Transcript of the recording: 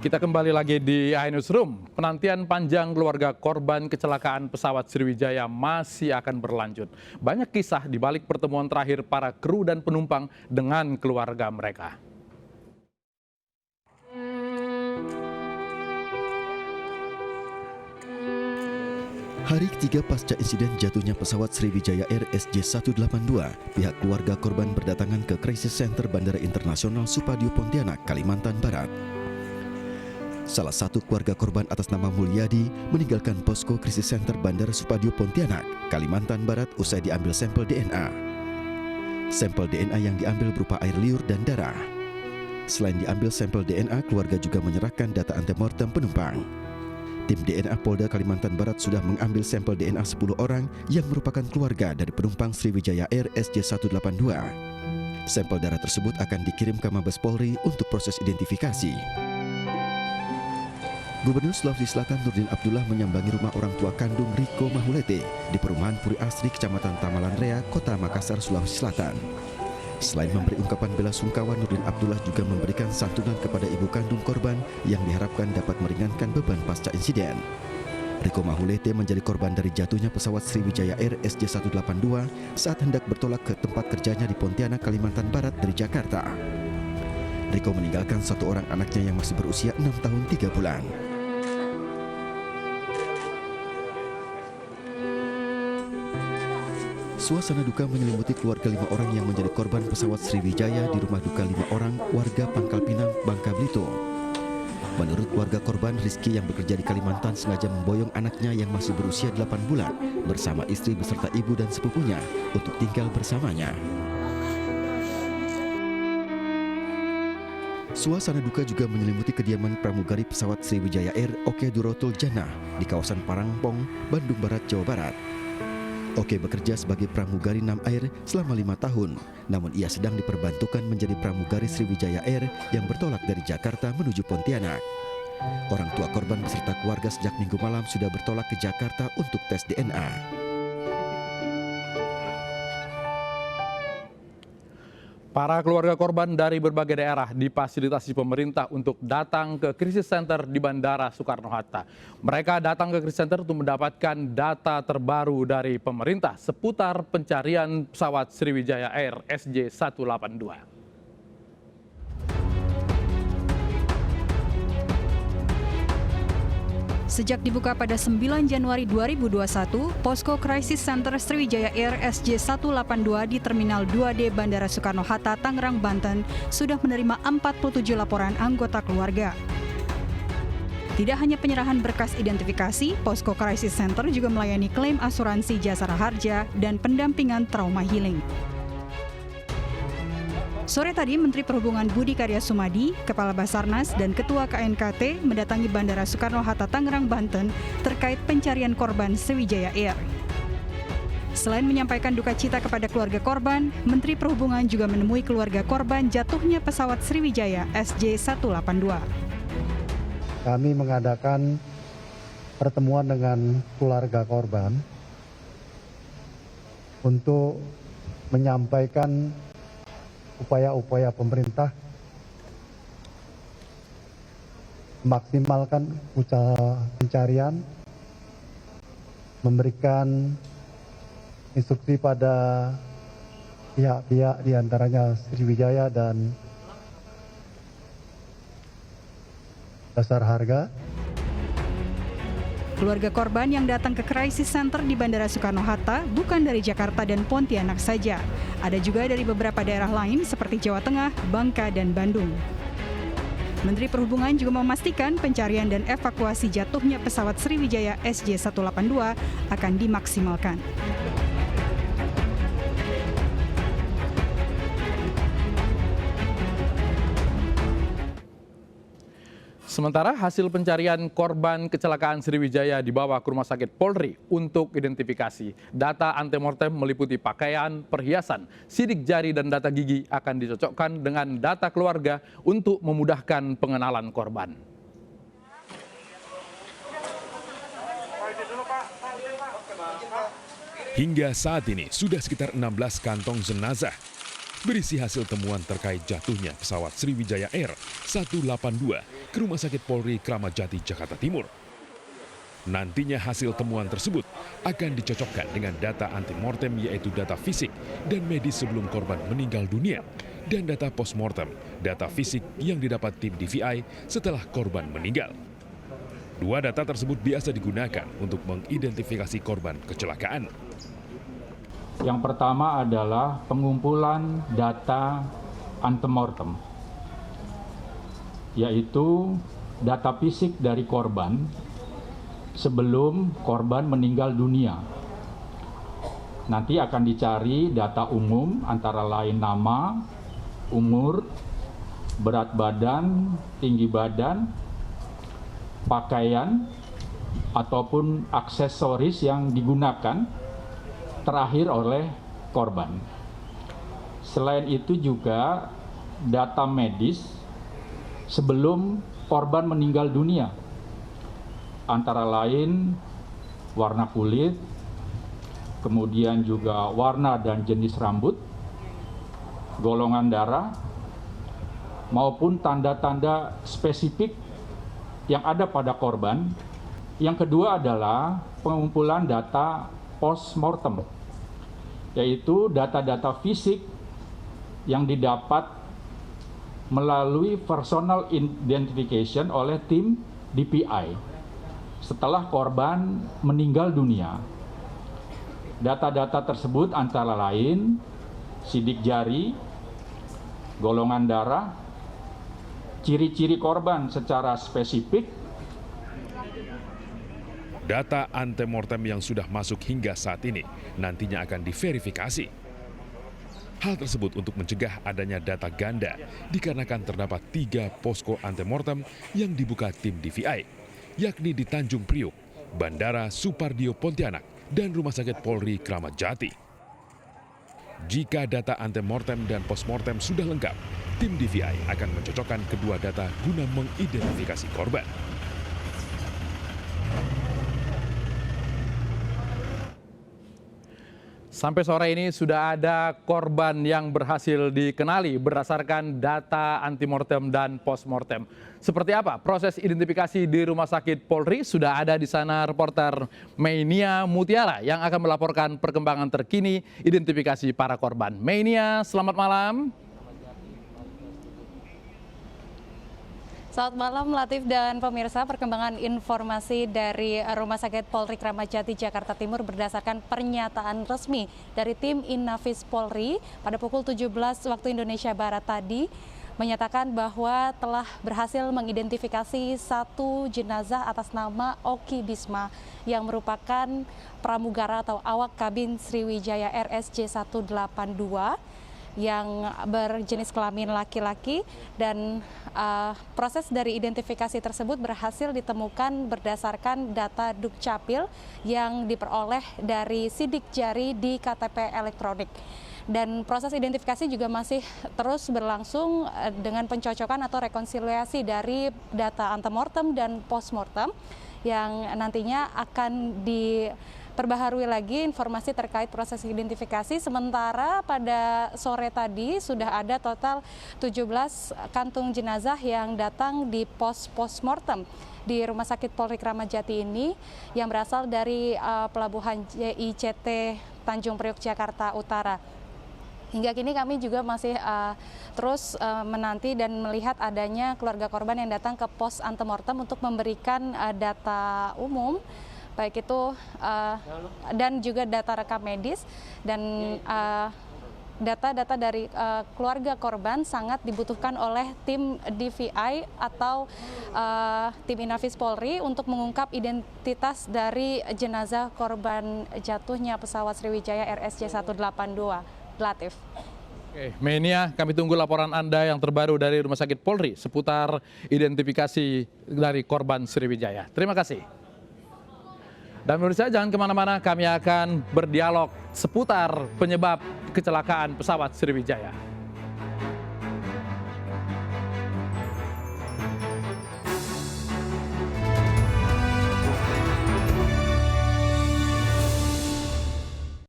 Kita kembali lagi di iNewsroom. Penantian panjang keluarga korban kecelakaan pesawat Sriwijaya masih akan berlanjut. Banyak kisah di balik pertemuan terakhir para kru dan penumpang dengan keluarga mereka. Hari ketiga pasca insiden jatuhnya pesawat Sriwijaya Air SJ182, pihak keluarga korban berdatangan ke Crisis Center Bandara Internasional Supadio Pontianak, Kalimantan Barat. Salah satu keluarga korban atas nama Mulyadi meninggalkan posko Crisis Center Bandara Supadio Pontianak, Kalimantan Barat usai diambil sampel DNA. Sampel DNA yang diambil berupa air liur dan darah. Selain diambil sampel DNA, keluarga juga menyerahkan data antemortem penumpang. Tim DNA Polda Kalimantan Barat sudah mengambil sampel DNA 10 orang yang merupakan keluarga dari penumpang Sriwijaya Air SJ182. Sampel darah tersebut akan dikirim ke Mabes Polri untuk proses identifikasi. Gubernur Sulawesi Selatan Nurdin Abdullah menyambangi rumah orang tua kandung Riko Mahulete di perumahan Puri Asri, Kecamatan Tamalan Rea, Kota Makassar, Sulawesi Selatan. Selain memberi ungkapan bela sungkawa, Nurdin Abdullah juga memberikan santunan kepada ibu kandung korban yang diharapkan dapat meringankan beban pasca insiden. Riko Mahulete menjadi korban dari jatuhnya pesawat Sriwijaya Air SJ182 saat hendak bertolak ke tempat kerjanya di Pontianak, Kalimantan Barat dari Jakarta. Riko meninggalkan satu orang anaknya yang masih berusia 6 tahun 3 bulan. Suasana duka menyelimuti keluarga 5 orang yang menjadi korban pesawat Sriwijaya di rumah duka 5 orang warga Pangkal Pinang, Bangka Belitung. Menurut keluarga korban, Rizky yang bekerja di Kalimantan sengaja memboyong anaknya yang masih berusia 8 bulan bersama istri beserta ibu dan sepupunya untuk tinggal bersamanya. Suasana duka juga menyelimuti kediaman pramugari pesawat Sriwijaya Air Oke Durotul Jannah di kawasan Parangpong, Bandung Barat, Jawa Barat. Oke bekerja sebagai pramugari Nam Air selama 5 tahun, namun ia sedang diperbantukan menjadi pramugari Sriwijaya Air yang bertolak dari Jakarta menuju Pontianak. Orang tua korban beserta keluarga sejak Minggu malam sudah bertolak ke Jakarta untuk tes DNA. Para keluarga korban dari berbagai daerah difasilitasi pemerintah untuk datang ke Crisis Center di Bandara Soekarno-Hatta. Mereka datang ke Crisis Center untuk mendapatkan data terbaru dari pemerintah seputar pencarian pesawat Sriwijaya Air SJ182. Sejak dibuka pada 9 Januari 2021, Posko Crisis Center Sriwijaya Air SJ182 di Terminal 2D Bandara Soekarno-Hatta, Tangerang, Banten sudah menerima 47 laporan anggota keluarga. Tidak hanya penyerahan berkas identifikasi, Posko Crisis Center juga melayani klaim asuransi jasara harja dan pendampingan trauma healing. Sore tadi, Menteri Perhubungan Budi Karya Sumadi, Kepala Basarnas, dan Ketua KNKT mendatangi Bandara Soekarno-Hatta, Tangerang, Banten terkait pencarian korban Sriwijaya Air. Selain menyampaikan duka cita kepada keluarga korban, Menteri Perhubungan juga menemui keluarga korban jatuhnya pesawat Sriwijaya SJ182. Kami mengadakan pertemuan dengan keluarga korban untuk menyampaikan upaya-upaya pemerintah memaksimalkan usaha pencarian, memberikan instruksi pada pihak-pihak diantaranya Sriwijaya dan Jasara Harja. Keluarga korban yang datang ke Crisis Center di Bandara Soekarno-Hatta bukan dari Jakarta dan Pontianak saja. Ada juga dari beberapa daerah lain seperti Jawa Tengah, Bangka, dan Bandung. Menteri Perhubungan juga memastikan pencarian dan evakuasi jatuhnya pesawat Sriwijaya SJ182 akan dimaksimalkan. Sementara hasil pencarian korban kecelakaan Sriwijaya dibawa ke Rumah Sakit Polri untuk identifikasi. Data antemortem meliputi pakaian, perhiasan, sidik jari, dan data gigi akan dicocokkan dengan data keluarga untuk memudahkan pengenalan korban. Hingga saat ini sudah sekitar 16 kantong jenazah berisi hasil temuan terkait jatuhnya pesawat Sriwijaya Air 182 ke Rumah Sakit Polri Kramat Jati, Jakarta Timur. Nantinya hasil temuan tersebut akan dicocokkan dengan data antemortem, yaitu data fisik dan medis sebelum korban meninggal dunia, dan data postmortem, data fisik yang didapat tim DVI setelah korban meninggal. Dua data tersebut biasa digunakan untuk mengidentifikasi korban kecelakaan. Yang pertama adalah pengumpulan data antemortem, yaitu data fisik dari korban sebelum korban meninggal dunia. Nanti akan dicari data umum antara lain nama, umur, berat badan, tinggi badan, pakaian, ataupun aksesoris yang digunakan terakhir oleh korban. Selain itu juga data medis sebelum korban meninggal dunia, antara lain warna kulit, kemudian juga warna dan jenis rambut, golongan darah, maupun tanda-tanda spesifik yang ada pada korban. Yang kedua adalah pengumpulan data postmortem, yaitu data-data fisik yang didapat melalui personal identification oleh tim DPI setelah korban meninggal dunia. Data-data tersebut antara lain sidik jari, golongan darah, ciri-ciri korban secara spesifik. Data antemortem yang sudah masuk hingga saat ini nantinya akan diverifikasi. Hal tersebut untuk mencegah adanya data ganda dikarenakan terdapat 3 posko antemortem yang dibuka tim DVI, yakni di Tanjung Priuk, Bandara Supardio Pontianak, dan Rumah Sakit Polri Kramat Jati. Jika data antemortem dan postmortem sudah lengkap, tim DVI akan mencocokkan kedua data guna mengidentifikasi korban. Sampai sore ini sudah ada korban yang berhasil dikenali berdasarkan data antemortem dan postmortem. Seperti apa proses identifikasi di Rumah Sakit Polri? Sudah ada di sana reporter Meinia Mutiara yang akan melaporkan perkembangan terkini identifikasi para korban. Meinia, selamat malam. Selamat malam Latif dan pemirsa. Perkembangan informasi dari Rumah Sakit Polri Kramat Jati, Jakarta Timur berdasarkan pernyataan resmi dari tim Inafis Polri pada pukul 17 waktu Indonesia Barat tadi, menyatakan bahwa telah berhasil mengidentifikasi satu jenazah atas nama Oki Bisma yang merupakan pramugara atau awak kabin Sriwijaya RSJ 182 yang berjenis kelamin laki-laki, dan proses dari identifikasi tersebut berhasil ditemukan berdasarkan data Dukcapil yang diperoleh dari sidik jari di KTP elektronik. Dan proses identifikasi juga masih terus berlangsung dengan pencocokan atau rekonsiliasi dari data antemortem dan postmortem yang nantinya akan diperbaharui lagi informasi terkait proses identifikasi. Sementara pada sore tadi sudah ada total 17 kantung jenazah yang datang di pos postmortem di Rumah Sakit Polri Kramat Jati ini yang berasal dari Pelabuhan JICT Tanjung Priok, Jakarta Utara. Hingga kini kami juga masih terus menanti dan melihat adanya keluarga korban yang datang ke pos antemortem untuk memberikan data umum, baik itu dan juga data rekam medis, dan data-data dari keluarga korban sangat dibutuhkan oleh tim DVI atau tim Inafis Polri untuk mengungkap identitas dari jenazah korban jatuhnya pesawat Sriwijaya RSJ 182. Latif. Oke, Meinia, kami tunggu laporan Anda yang terbaru dari Rumah Sakit Polri seputar identifikasi dari korban Sriwijaya. Terima kasih. Dan pemirsa, jangan kemana-mana, kami akan berdialog seputar penyebab kecelakaan pesawat Sriwijaya.